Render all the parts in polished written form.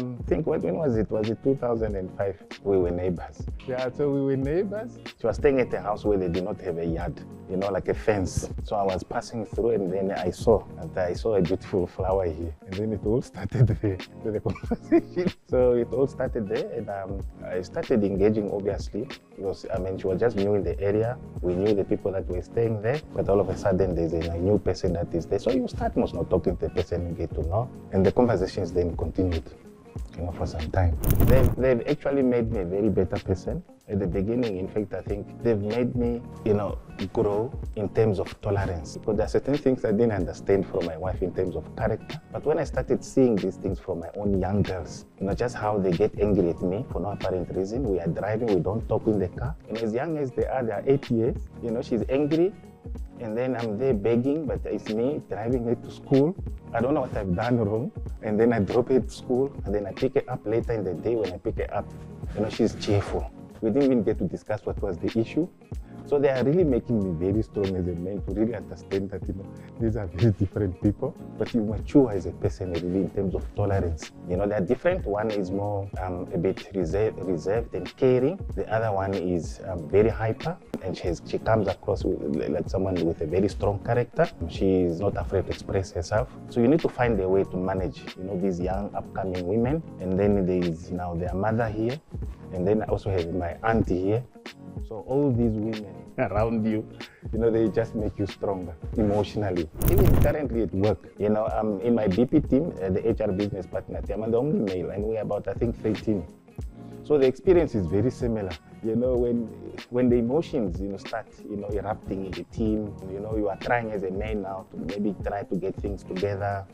I think, when was it? Was it 2005? We were neighbors. Yeah, so we were neighbors. She was staying at a house where they did not have a yard, you know, like a fence. So I was passing through and then I saw a beautiful flower here. And then it all started there, the conversation. So it all started there and I started engaging, obviously, because, I mean, she was just new in the area. We knew the people that were staying there, but all of a sudden there's a new person that is there. So you start most not talking to the person and get to know. And the conversations then continued, you know, for some time. They've actually made me a very better person. At the beginning, in fact, I think they've made me, you know, grow in terms of tolerance. Because there are certain things I didn't understand from my wife in terms of character. But when I started seeing these things from my own young girls, you know, just how they get angry at me for no apparent reason. We are driving, we don't talk in the car. And as young as they are 8 years, you know, she's angry. And then I'm there begging, but it's me driving her to school. I don't know what I've done wrong. And then I drop her to school, and then I pick her up later in the day. When I pick her up, you know, she's cheerful. We didn't even get to discuss what was the issue. So they are really making me very strong as a man to really understand that, you know, these are very different people. But you mature as a person really in terms of tolerance. You know, they're different. One is more a bit reserved and caring. The other one is very hyper, and she comes across like someone with a very strong character. She is not afraid to express herself. So you need to find a way to manage, you know, these young upcoming women. And then there is now their mother here. And then I also have my auntie here. So all these women around you, you know, they just make you stronger emotionally. Even currently at work, you know, I'm in my BP team, the HR business partner team. I'm the only male, and we're about, I think, 13. So the experience is very similar. You know, when the emotions, you know, start, you know, erupting in the team, you know, you are trying as a man now to maybe try to get things together.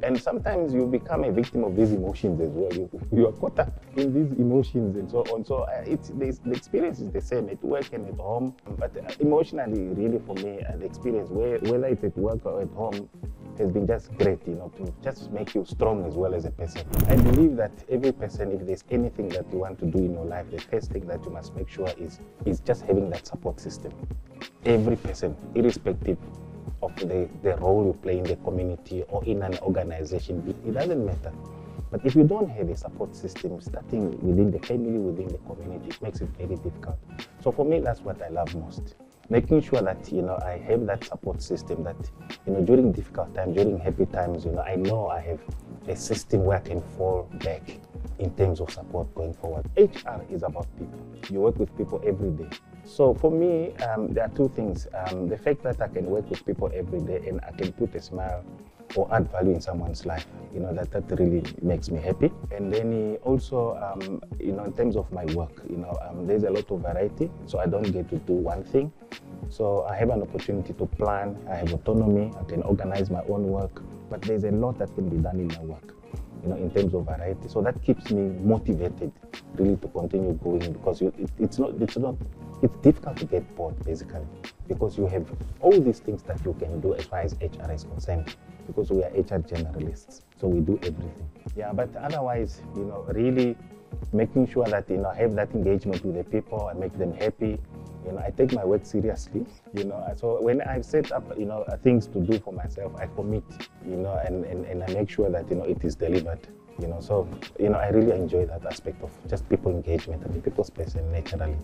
And sometimes you become a victim of these emotions as well. You are caught up in these emotions and so on. So the experience is the same at work and at home. But emotionally, really for me, the experience, whether it's at work or at home, has been just great, you know, to just make you strong as well as a person. I believe that every person, if there's anything that you want to do in your life, the first thing that you must make sure is just having that support system. Every person, irrespective of the role you play in the community or in an organization, it doesn't matter. But if you don't have a support system, starting within the family, within the community, it makes it very difficult. So for me, that's what I love most. Making sure that, you know, I have that support system that, you know, during difficult times, during happy times, you know I have a system where I can fall back in terms of support going forward. HR is about people. You work with people every day. So for me, there are two things. The fact that I can work with people every day and I can put a smile or add value in someone's life, you know, that really makes me happy. And then also, you know, in terms of my work, you know, there's a lot of variety, so I don't get to do one thing. So I have an opportunity to plan, I have autonomy, I can organize my own work, but there's a lot that can be done in my work, you know, in terms of variety. So that keeps me motivated really to continue going, because it's difficult to get bored basically, because you have all these things that you can do as far as HR is concerned, because we are HR generalists, so we do everything. Yeah, but otherwise, you know, really making sure that, you know, I have that engagement with the people, I make them happy. You know, I take my work seriously, you know, so when I've set up, you know, things to do for myself, I commit, you know, and I make sure that, you know, it is delivered, you know, so, you know, I really enjoy that aspect of just people engagement. I mean, people's person naturally.